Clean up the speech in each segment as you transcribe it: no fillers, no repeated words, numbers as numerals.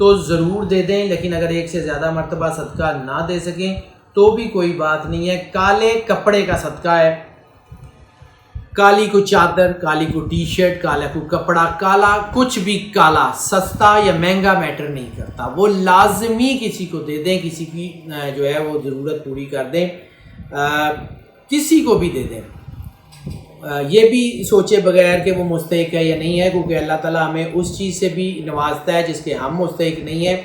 تو ضرور دے دیں، لیکن اگر ایک سے زیادہ مرتبہ صدقہ نہ دے سکیں تو بھی کوئی بات نہیں ہے۔ کالے کپڑے کا صدقہ ہے، کالی کو چادر، کالی کو ٹی شرٹ، کالا کو کپڑا، کالا کچھ بھی، کالا سستا یا مہنگا میٹر نہیں کرتا، وہ لازمی کسی کو دے دیں، کسی کی جو ہے وہ ضرورت پوری کر دیں، کسی کو بھی دے دیں۔ یہ بھی سوچے بغیر کہ وہ مستحق ہے یا نہیں ہے، کیونکہ اللہ تعالیٰ ہمیں اس چیز سے بھی نوازتا ہے جس کے ہم مستحق نہیں ہیں،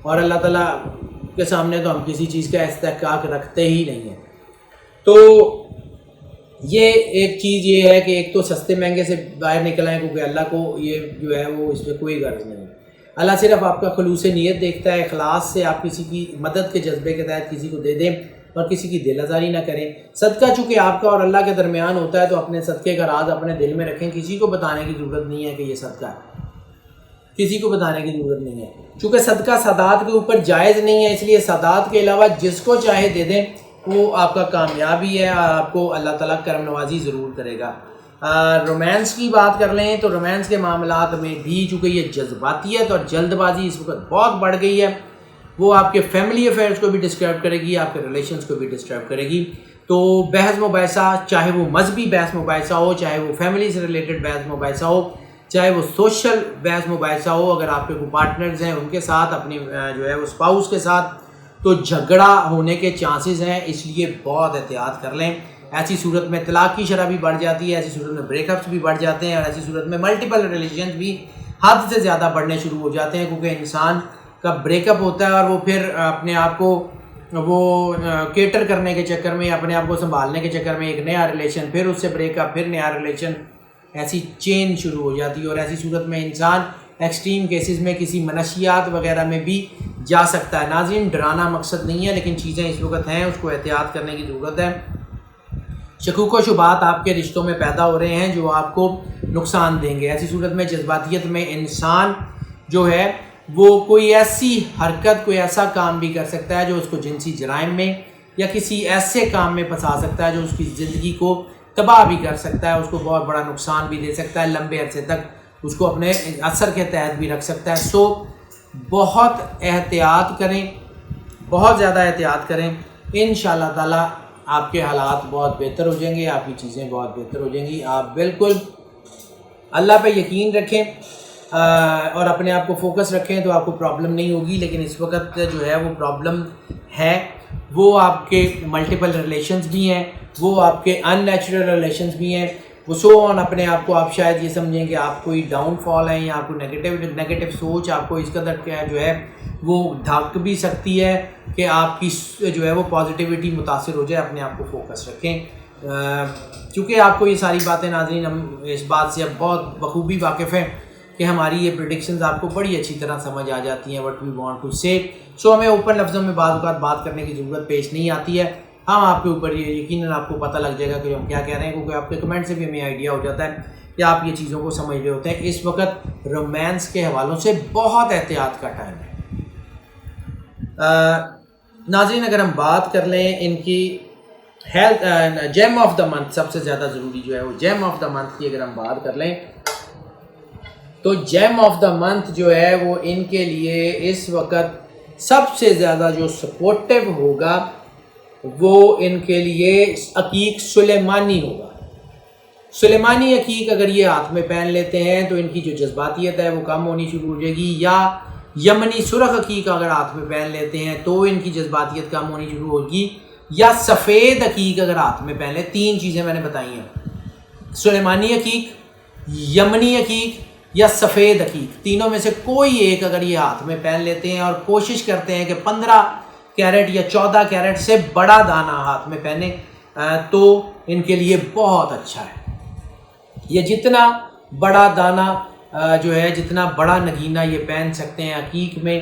اور اللہ تعالیٰ کے سامنے تو ہم کسی چیز کا استحقاق رکھتے ہی نہیں ہیں۔ تو یہ ایک چیز یہ ہے کہ ایک تو سستے مہنگے سے باہر نکل آئیں، کیونکہ اللہ کو یہ جو ہے وہ اس میں کوئی غرض نہیں ہے۔ اللہ صرف آپ کا خلوص نیت دیکھتا ہے، اخلاص سے آپ کسی کی مدد کے جذبے کے تحت کسی کو دے دیں اور کسی کی دل آزاری نہ کریں۔ صدقہ چونکہ آپ کا اور اللہ کے درمیان ہوتا ہے تو اپنے صدقے کا راز اپنے دل میں رکھیں، کسی کو بتانے کی ضرورت نہیں ہے کہ یہ صدقہ ہے، کسی کو بتانے کی ضرورت نہیں ہے، چونکہ صدقہ سادات کے اوپر جائز نہیں ہے، اس لیے سادات کے علاوہ جس کو چاہے دے دیں، وہ آپ کا کامیابی ہے اور آپ کو اللہ تعالیٰ کرم نوازی ضرور کرے گا۔ رومانس کی بات کر لیں تو رومانس کے معاملات میں بھی چونکہ یہ جذباتیت اور جلد بازی اس وقت بہت بڑھ گئی ہے، وہ آپ کے فیملی افیئرس کو بھی ڈسٹرب کرے گی، آپ کے ریلیشنز کو بھی ڈسٹرب کرے گی۔ تو بحث مباحثہ، چاہے وہ مذہبی بحث مباحثہ ہو، چاہے وہ فیملی سے ریلیٹڈ بحث مباحثہ ہو، چاہے وہ سوشل بحث مباحثہ ہو، اگر آپ کے کوئی پارٹنرز ہیں ان کے ساتھ، اپنی جو ہے وہ اسپاؤس کے ساتھ، تو جھگڑا ہونے کے چانسز ہیں، اس لیے بہت احتیاط کر لیں۔ ایسی صورت میں طلاق کی شرح بھی بڑھ جاتی ہے، ایسی صورت میں بریک اپس بھی بڑھ جاتے ہیں، اور ایسی صورت میں ملٹیپل ریلیشنز بھی حد سے زیادہ بڑھنے شروع ہو جاتے ہیں، کیونکہ انسان کا بریک اپ ہوتا ہے اور وہ پھر اپنے آپ کو وہ کیٹر کرنے کے چکر میں، اپنے آپ کو سنبھالنے کے چکر میں ایک نیا ریلیشن، پھر اس سے بریک اپ، پھر نیا ریلیشن، ایسی چین شروع ہو جاتی ہے، اور ایسی صورت میں انسان ایکسٹریم کیسز میں کسی منشیات وغیرہ میں بھی جا سکتا ہے۔ ناظرین، ڈرانا مقصد نہیں ہے، لیکن چیزیں اس وقت ہیں، اس کو احتیاط کرنے کی ضرورت ہے۔ شکوک و شبہات آپ کے رشتوں میں پیدا ہو رہے ہیں جو آپ کو نقصان دیں گے۔ ایسی صورت میں جذباتیت میں انسان جو ہے وہ کوئی ایسی حرکت، کوئی ایسا کام بھی کر سکتا ہے جو اس کو جنسی جرائم میں یا کسی ایسے کام میں پھنسا سکتا ہے جو اس کی زندگی کو تباہ بھی کر سکتا ہے، اس کو بہت بڑا نقصان بھی دے سکتا ہے، لمبے عرصے تک اس کو اپنے اثر کے تحت بھی رکھ سکتا ہے۔ سو بہت احتیاط کریں، بہت زیادہ احتیاط کریں، انشاءاللہ تعالیٰ آپ کے حالات بہت بہتر ہو جائیں گے، آپ کی چیزیں بہت بہتر ہو جائیں گی۔ آپ بالکل اللہ پہ یقین رکھیں اور اپنے آپ کو فوکس رکھیں تو آپ کو پرابلم نہیں ہوگی، لیکن اس وقت جو ہے وہ پرابلم ہے، وہ آپ کے ملٹیپل ریلیشنز بھی ہیں، وہ آپ کے ان نیچرل ریلیشنز بھی ہیں، وہ سو آن۔ اپنے آپ کو آپ شاید یہ سمجھیں کہ آپ کوئی ڈاؤن فال ہے یا آپ کو نیگیٹو سوچ آپ کو اس قدر کیا جو ہے وہ ڈھک بھی سکتی ہے کہ آپ کی جو ہے وہ پازیٹیوٹی متاثر ہو جائے۔ اپنے آپ کو فوکس رکھیں، چونکہ آپ کو یہ ساری باتیں ناظرین ہم اس بات سے اب بہت بخوبی واقف ہیں کہ ہماری یہ پریڈکشنز آپ کو بڑی اچھی طرح سمجھ آ جاتی ہیں، وٹ وی وانٹ ٹو سے۔ سو ہمیں اوپن لفظوں میں بعض اوقات بات کرنے کی ضرورت پیش نہیں آتی ہے، ہم آپ کے اوپر یہ یقیناً آپ کو پتہ لگ جائے گا کہ ہم کیا کہہ رہے ہیں، کیونکہ آپ کے کمنٹ سے بھی ہمیں آئیڈیا ہو جاتا ہے کہ آپ یہ چیزوں کو سمجھ رہے ہوتے ہیں۔ اس وقت رومانس کے حوالوں سے بہت احتیاط کا ٹائم ہے۔ ناظرین، اگر ہم بات کر لیں ان کی health gem of the month, سب سے زیادہ ضروری جو ہے وہ جیم آف دا منتھ کی اگر ہم بات کر لیں تو جیم آف دا منتھ جو ہے وہ ان کے لیے اس وقت سب سے زیادہ جو سپورٹیو ہوگا وہ ان کے لیے عقیق سلیمانی ہوگا۔ سلیمانی عقیق اگر یہ ہاتھ میں پہن لیتے ہیں تو ان کی جو جذباتیت ہے وہ کم ہونی شروع ہو جائے گی، یا یمنی سرخ عقیق اگر ہاتھ میں پہن لیتے ہیں تو ان کی جذباتیت کم ہونی شروع ہوگی، یا سفید عقیق اگر ہاتھ میں پہن لیں۔ تین چیزیں میں نے بتائی ہیں، سلیمانی عقیق، یمنی عقیق یا سفید عقیق، تینوں میں سے کوئی ایک اگر یہ ہاتھ میں پہن لیتے ہیں اور کوشش کرتے ہیں کہ 15 کیرٹ یا 14 کیرٹ سے بڑا دانہ ہاتھ میں پہنے تو ان کے لیے بہت اچھا ہے۔ یہ جتنا بڑا دانہ جو ہے، جتنا بڑا نگینہ یہ پہن سکتے ہیں عقیق میں،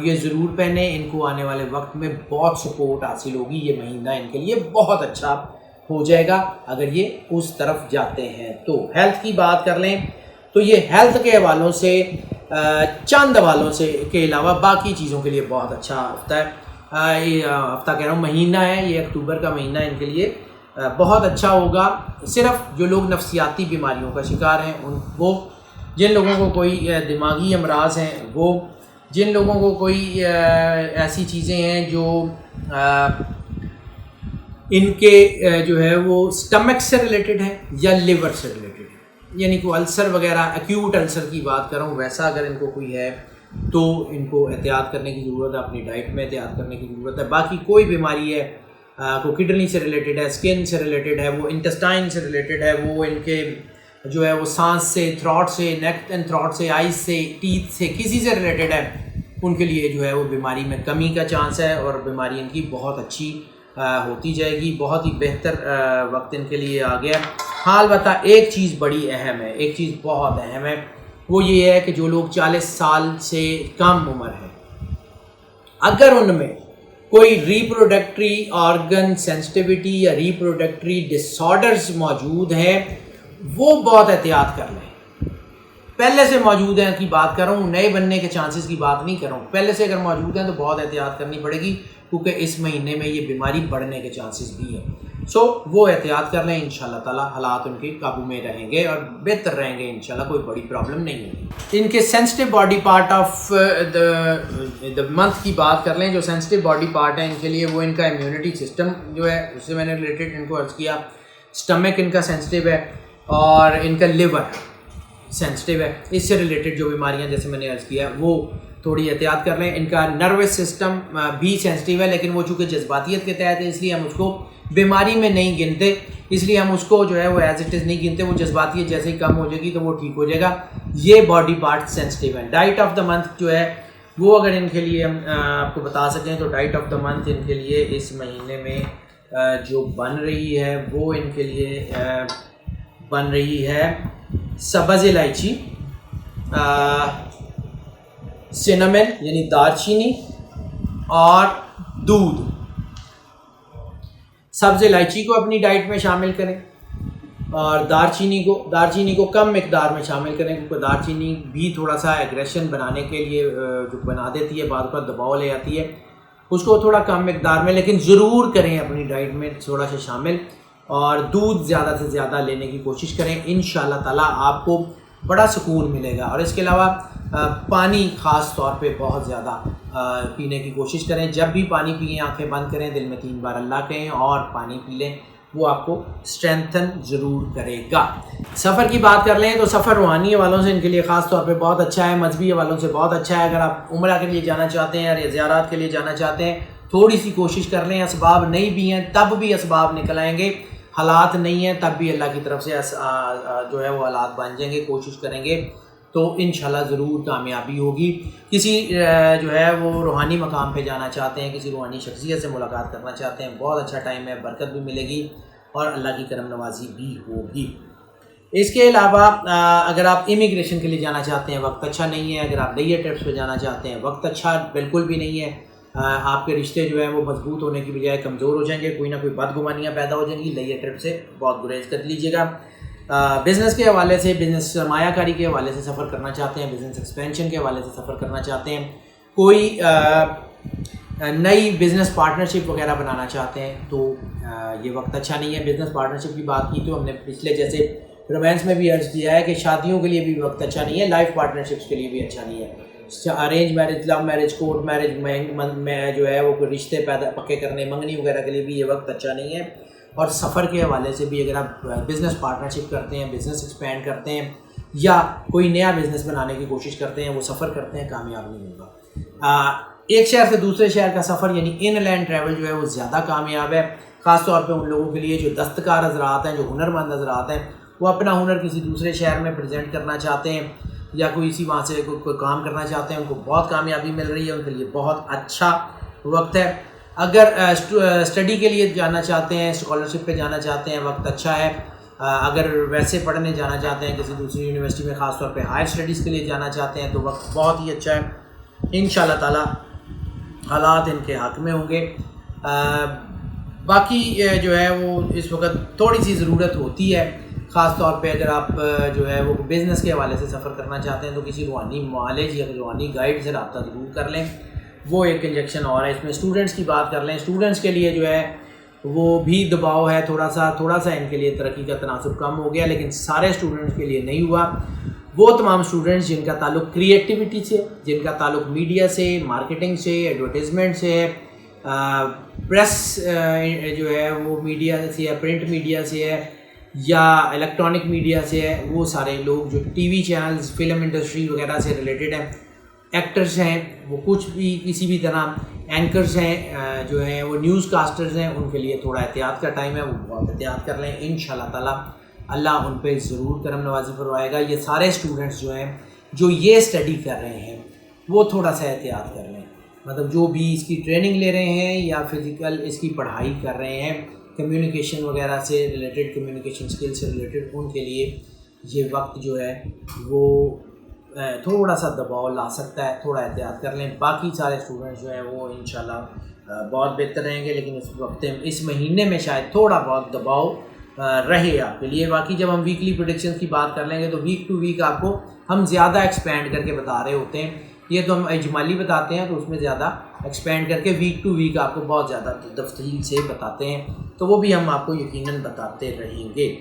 یہ ضرور پہنیں، ان کو آنے والے وقت میں بہت سپورٹ حاصل ہوگی۔ یہ مہینہ ان کے لیے بہت اچھا ہو جائے گا اگر یہ اس طرف جاتے ہیں۔ تو ہیلتھ کی بات کر لیں تو یہ ہیلتھ کے حوالوں سے، چند حوالوں سے کے علاوہ باقی چیزوں کے لیے بہت اچھا ہفتہ ہے، یہ ہفتہ کہہ رہا ہوں مہینہ ہے، یہ اکتوبر کا مہینہ ان کے لیے بہت اچھا ہوگا۔ صرف جو لوگ نفسیاتی بیماریوں کا شکار ہیں، ان وہ جن لوگوں کو کوئی دماغی امراض ہیں، وہ جن لوگوں کو کوئی ایسی چیزیں ہیں جو ان کے جو ہے وہ سٹمک سے ریلیٹڈ ہے یا لیور سے ریلیٹڈ ہے، یعنی کوئی السر وغیرہ، ایکیوٹ السر کی بات کر رہا ہوں، ویسا اگر ان کو کوئی ہے تو ان کو احتیاط کرنے کی ضرورت ہے، اپنی ڈائٹ میں احتیاط کرنے کی ضرورت ہے۔ باقی کوئی بیماری ہے، کوئی کڈنی سے ریلیٹڈ ہے، اسکن سے ریلیٹڈ ہے، وہ انٹسٹائن سے ریلیٹڈ ہے، وہ ان کے جو ہے وہ سانس سے، تھراٹ سے، نیک اینڈ تھراٹ سے، آئز سے، ٹیتھ سے، کسی سے ریلیٹڈ ہے، ان کے لیے جو ہے وہ بیماری میں کمی کا چانس ہے اور بیماری ان کی بہت اچھی ہوتی جائے گی۔ بہت ہی بہتر وقت ان کے لیے آ گیا۔ ہاں البتہ ایک چیز بڑی اہم ہے، ایک چیز بہت اہم ہے، وہ یہ ہے کہ جو لوگ 40 سال سے کم عمر ہے، اگر ان میں کوئی ریپروڈکٹری آرگن سینسٹیوٹی یا ریپروڈکٹری ڈس آرڈرز موجود ہیں، وہ بہت احتیاط کر لیں۔ پہلے سے موجود ہیں کی بات کر رہا ہوں، نئے بننے کے چانسز کی بات نہیں کر رہا ہوں، پہلے سے اگر موجود ہیں تو بہت احتیاط کرنی پڑے گی، کیونکہ اس مہینے میں یہ بیماری بڑھنے کے چانسز بھی ہیں۔ وہ احتیاط کر لیں، انشاءاللہ تعالیٰ حالات ان کے قابو میں رہیں گے اور بہتر رہیں گے، انشاءاللہ کوئی بڑی پرابلم نہیں ہوگی۔ ان کے sensitive body part of the month کی بات کر لیں، جو سینسٹیو باڈی پارٹ ہیں ان کے لیے، وہ ان کا امیونٹی سسٹم جو ہے، اس سے میں نے ریلیٹڈ ان کو عرض کیا، سٹمک ان کا سینسٹیو ہے اور ان کا لیور سینسٹیو ہے۔ اس سے ریلیٹڈ جو بیماریاں جیسے میں نے عرض کیا وہ تھوڑی احتیاط کر لیں۔ ان کا نروس سسٹم بھی سینسٹیو ہے، لیکن وہ چونکہ جذباتیت کے تحت ہے، اس لیے ہم اس کو بیماری میں نہیں گنتے، اس لیے ہم اس کو جو ہے وہ ایز اٹ از نہیں گنتے، وہ جذباتیت جیسے ہی کم ہو جائے گی تو وہ ٹھیک ہو جائے گا۔ یہ باڈی پارٹ سینسٹیو ہے۔ ڈائٹ آف دا منتھ جو ہے وہ اگر ان کے لیے ہم آپ کو بتا سکیں تو ڈائٹ آف دا منتھ ان کے لیے اس مہینے میں جو بن رہی ہے وہ ان کے لیے بن رہی ہے سبز الائچی، سینامن یعنی دار چینی اور دودھ۔ سبز الائچی کو اپنی ڈائٹ میں شامل کریں اور دار چینی کو کم مقدار میں شامل کریں، کیونکہ دار چینی بھی تھوڑا سا ایگریشن بنانے کے لیے جو بنا دیتی ہے، بعد پر دباؤ لے آتی ہے، اس کو تھوڑا کم مقدار میں لیکن ضرور کریں اپنی ڈائٹ میں تھوڑا سا شامل، اور دودھ زیادہ سے زیادہ لینے کی کوشش کریں، انشاءاللہ تعالیٰ آپ کو بڑا سکون ملے گا۔ اور اس کے علاوہ پانی خاص طور پہ بہت زیادہ پینے کی کوشش کریں، جب بھی پانی پئیں آنکھیں بند کریں، دل میں 3 بار اللہ کہیں اور پانی پی لیں، وہ آپ کو اسٹرینتھن ضرور کرے گا۔ سفر کی بات کر لیں تو سفر روحانی حوالوں سے ان کے لیے خاص طور پہ بہت اچھا ہے، مذہبی حوالوں سے بہت اچھا ہے۔ اگر آپ عمرہ کے لیے جانا چاہتے ہیں یا زیارات کے لیے جانا چاہتے ہیں، تھوڑی سی کوشش کر لیں، اسباب نہیں بھی ہیں تب بھی اسباب نکل آئیں گے، حالات نہیں ہیں تب بھی اللہ کی طرف سے جو ہے وہ حالات بن جائیں گے، کوشش کریں گے تو انشاءاللہ ضرور کامیابی ہوگی۔ کسی جو ہے وہ روحانی مقام پہ جانا چاہتے ہیں، کسی روحانی شخصیت سے ملاقات کرنا چاہتے ہیں، بہت اچھا ٹائم ہے، برکت بھی ملے گی اور اللہ کی کرم نوازی بھی ہوگی۔ اس کے علاوہ اگر آپ امیگریشن کے لیے جانا چاہتے ہیں وقت اچھا نہیں ہے، اگر آپ لیہ ٹرپس پہ جانا چاہتے ہیں وقت اچھا بالکل بھی نہیں ہے، آپ کے رشتے جو ہیں وہ مضبوط ہونے کی بجائے کمزور ہو جائیں گے، کوئی نہ کوئی بدگمانیاں پیدا ہو جائیں گی، لیہ ٹرپ سے بہت گریز کر لیجیے گا۔ بزنس کے حوالے سے، بزنس سرمایہ کاری کے حوالے سے سفر کرنا چاہتے ہیں، بزنس ایکسپینشن کے حوالے سے سفر کرنا چاہتے ہیں، کوئی نئی بزنس پارٹنرشپ وغیرہ بنانا چاہتے ہیں تو یہ وقت اچھا نہیں ہے۔ بزنس پارٹنرشپ کی بات کی تو ہم نے پچھلے جیسے رومانس میں بھی عرض کیا ہے کہ شادیوں کے لیے بھی وقت اچھا نہیں ہے، لائف پارٹنرشپس کے لیے بھی اچھا نہیں ہے۔ Arrange marriage, love marriage, court marriage میں جو ہے وہ رشتے پکے کرنے، منگنی وغیرہ کے لیے بھی یہ وقت اچھا نہیں ہے۔ اور سفر کے حوالے سے بھی اگر آپ بزنس پارٹنرشپ کرتے ہیں، بزنس ایکسپینڈ کرتے ہیں یا کوئی نیا بزنس بنانے کی کوشش کرتے ہیں، وہ سفر کرتے ہیں، کامیاب نہیں ہوگا۔ ایک شہر سے دوسرے شہر کا سفر یعنی ان لینڈ ٹریول جو ہے وہ زیادہ کامیاب ہے، خاص طور پہ ان لوگوں کے لیے جو دستکار حضرات ہیں، جو ہنرمند حضرات ہیں، وہ اپنا ہنر کسی دوسرے شہر میں پریزنٹ کرنا چاہتے ہیں یا کوئی اسی وہاں سے کوئی کام کرنا چاہتے ہیں، ان کو بہت کامیابی مل رہی ہے، ان کے لیے بہت اچھا وقت ہے۔ اگر اسٹڈی کے لیے جانا چاہتے ہیں، اسکالرشپ پہ جانا چاہتے ہیں، وقت اچھا ہے۔ اگر ویسے پڑھنے جانا چاہتے ہیں کسی دوسری یونیورسٹی میں، خاص طور پہ ہائر اسٹڈیز کے لیے جانا چاہتے ہیں تو وقت بہت ہی اچھا ہے، انشاءاللہ تعالیٰ حالات ان کے حق میں ہوں گے۔ باقی جو ہے وہ اس وقت تھوڑی سی ضرورت ہوتی ہے، خاص طور پہ اگر آپ جو ہے وہ بزنس کے حوالے سے سفر کرنا چاہتے ہیں تو کسی روحانی معالج یا روحانی گائیڈ سے رابطہ ضرور کر لیں، وہ ایک انجیکشن اور ہے۔ اس میں اسٹوڈنٹس کی بات کر لیں، اسٹوڈنٹس کے لیے جو ہے وہ بھی دباؤ ہے، تھوڑا سا ان کے لیے ترقی کا تناسب کم ہو گیا، لیکن سارے اسٹوڈنٹس کے لیے نہیں ہوا۔ وہ تمام اسٹوڈنٹس جن کا تعلق کریٹیوٹی سے، جن کا تعلق میڈیا سے، مارکیٹنگ سے، ایڈورٹیزمنٹ سے، پریس جو ہے وہ میڈیا سے ہے، پرنٹ میڈیا سے ہے یا الیکٹرانک میڈیا سے ہے، وہ سارے لوگ جو T V channels, film industry وغیرہ سے ریلیٹڈ ہیں، ایکٹرز ہیں، وہ کچھ بھی کسی بھی طرح اینکرز ہیں جو ہیں وہ نیوز کاسٹرز ہیں، ان کے لیے تھوڑا احتیاط کا ٹائم ہے، وہ بہت احتیاط کر لیں. انشاءاللہ تعالیٰ اللہ ان پہ ضرور کرم نوازی فرمائے گا. یہ سارے اسٹوڈنٹس جو ہیں جو یہ اسٹڈی کر رہے ہیں وہ تھوڑا سا احتیاط کر لیں. مطلب جو بھی اس کی ٹریننگ لے رہے ہیں یا فزیکل اس کی پڑھائی کر رہے ہیں کمیونیکیشن وغیرہ سے ریلیٹڈ، کمیونیکیشن اسکل سے ریلیٹڈ، ان کے لیے یہ وقت جو ہے وہ تھوڑا سا دباؤ لا سکتا ہے، تھوڑا احتیاط کر لیں. باقی سارے اسٹوڈنٹس جو ہیں وہ انشاءاللہ بہت بہتر رہیں گے، لیکن اس وقت اس مہینے میں شاید تھوڑا بہت دباؤ رہے آپ کے لیے. باقی جب ہم ویکلی پریڈکشن کی بات کر لیں گے تو ویک ٹو ویک آپ کو ہم زیادہ ایکسپینڈ کر کے بتا رہے ہوتے ہیں. یہ تو ہم اجمالی بتاتے ہیں، تو اس میں زیادہ ایکسپینڈ کر کے ویک ٹو ویک آپ کو بہت زیادہ تفصیل سے بتاتے ہیں، تو وہ بھی ہم آپ کو یقیناً بتاتے رہیں گے.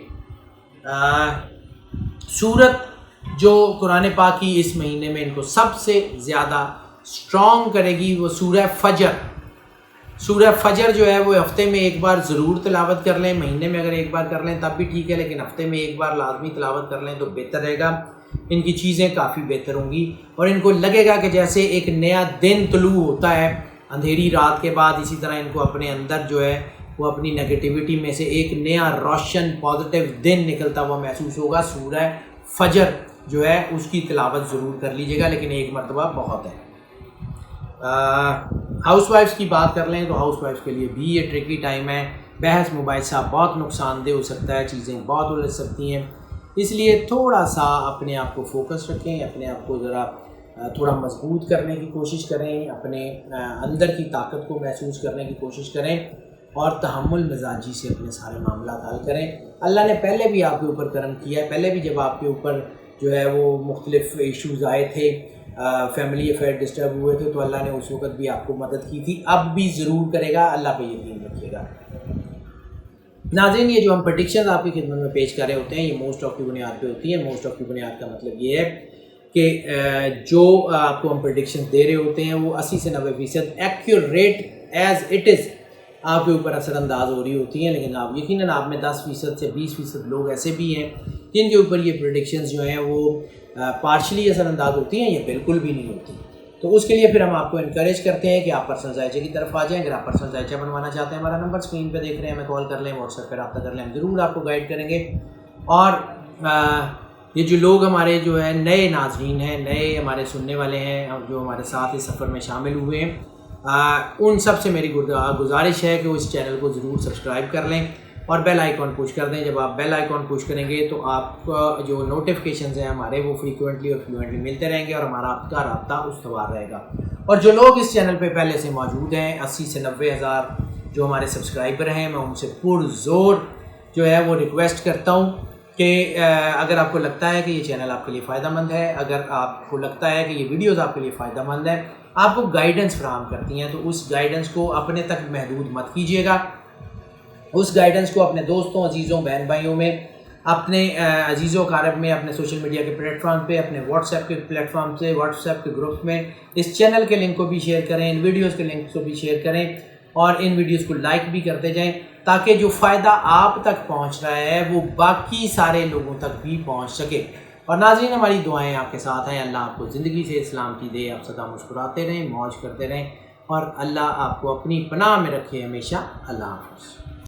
سورت جو قرآن پاک کی اس مہینے میں ان کو سب سے زیادہ اسٹرانگ کرے گی وہ سورہ فجر. سورہ فجر جو ہے وہ ہفتے میں ایک بار ضرور تلاوت کر لیں. مہینے میں اگر ایک بار کر لیں تب بھی ٹھیک ہے، لیکن ہفتے میں ایک بار لازمی تلاوت کر لیں تو بہتر رہے گا. ان کی چیزیں کافی بہتر ہوں گی اور ان کو لگے گا کہ جیسے ایک نیا دن طلوع ہوتا ہے اندھیری رات کے بعد، اسی طرح ان کو اپنے اندر جو ہے وہ اپنی نگیٹیوٹی میں سے ایک نیا روشن پازیٹیو دن نکلتا ہوا محسوس ہوگا. سورہ فجر جو ہے اس کی تلاوت ضرور کر لیجیے گا، لیکن ایک مرتبہ بہت ہے. ہاؤس وائفس کی بات کر لیں تو ہاؤس وائفس کے لیے بھی یہ ٹرکی ٹائم ہے. بحث مباحثہ بہت نقصان دہ ہو سکتا ہے، چیزیں بہت الجھ سکتی ہیں، اس لیے تھوڑا سا اپنے آپ کو فوکس رکھیں، اپنے آپ کو ذرا تھوڑا مضبوط کرنے کی کوشش کریں، اپنے اندر کی طاقت کو محسوس کرنے کی کوشش کریں اور تحمل مزاجی سے اپنے سارے معاملات حل کریں. اللہ نے پہلے بھی آپ کے اوپر کرم کیا ہے، پہلے بھی جب آپ کے اوپر جو ہے وہ مختلف ایشوز آئے تھے، فیملی افیئر ڈسٹرب ہوئے تھے، تو اللہ نے اس وقت بھی آپ کو مدد کی تھی، اب بھی ضرور کرے گا. اللہ پہ یقین رکھیے گا. ناظرین، یہ جو ہم پریڈکشنز آپ کی خدمت میں پیش کر رہے ہوتے ہیں یہ موسٹ آف کی بنیاد پہ ہوتی ہیں. موسٹ آف کی بنیاد کا مطلب یہ ہے کہ جو آپ کو ہم پریڈکشن دے رہے ہوتے ہیں وہ 80 سے 90% ایکوریٹ ایز اٹ از آپ کے اوپر اثر انداز ہو رہی ہوتی ہیں، لیکن آپ یقیناً آپ میں 10% سے 20% لوگ ایسے بھی ہیں جن کے اوپر یہ پریڈکشنز جو ہیں وہ پارشلی اثر انداز ہوتی ہیں، یہ بالکل بھی نہیں ہوتی. تو اس کے لیے پھر ہم آپ کو انکریج کرتے ہیں کہ آپ پرسنل ذائچے کی طرف آ جائیں. اگر آپ پرسنل ذائچہ بنوانا چاہتے ہیں ہمارا نمبر اسکرین پہ دیکھ رہے ہیں، ہمیں کال کر لیں، واٹس ایپ پہ رابطہ کر لیں، ہم ضرور آپ کو گائیڈ کریں گے. اور یہ جو لوگ ہمارے جو ہے نئے ناظرین ہیں، نئے ہمارے سننے والے ہیں اور جو ہمارے ساتھ اس سفر میں شامل ہوئے ہیں، ان سب سے میری گزارش ہے کہ وہ اس چینل کو ضرور سبسکرائب کر لیں اور بیل آئیکن پوش کر دیں. جب آپ بیل آئیکن پوش کریں گے تو آپ کا جو نوٹیفیکیشنز ہیں ہمارے وہ فریکوینٹلی اور فلوئنٹلی ملتے رہیں گے اور ہمارا آپ کا رابطہ استوار رہے گا. اور جو لوگ اس چینل پہ پہلے سے موجود ہیں، 80 سے 90 ہزار جو ہمارے سبسکرائبر ہیں، میں ان سے پرزور جو ہے وہ ریکویسٹ کرتا ہوں کہ اگر آپ کو لگتا ہے کہ یہ چینل آپ کے لیے فائدہ مند ہے، اگر آپ کو لگتا ہے کہ یہ ویڈیوز آپ کے لیے فائدہ مند ہے، آپ کو گائیڈنس فراہم کرتی ہیں، تو اس گائیڈنس کو اپنے تک محدود مت کیجیے گا. اس گائیڈنس کو اپنے دوستوں، عزیزوں، بہن بھائیوں میں، اپنے عزیز و اقارب میں، اپنے سوشل میڈیا کے پلیٹ فارم پہ، اپنے واٹس ایپ کے پلیٹ فارم سے، واٹس ایپ کے گروپ میں اس چینل کے لنک کو بھی شیئر کریں، ان ویڈیوز کے لنک کو بھی شیئر کریں اور ان ویڈیوز کو لائک بھی کرتے جائیں تاکہ جو فائدہ آپ تک پہنچ رہا ہے وہ باقی سارے لوگوں تک بھی پہنچ سکے. اور ناظرین، ہماری دعائیں آپ کے ساتھ ہیں. اللہ آپ کو زندگی سے اسلام کی دے، آپ سدا مسکراتے رہیں، موج کرتے رہیں اور اللہ آپ کو اپنی پناہ میں رکھے ہمیشہ. اللہ حافظ.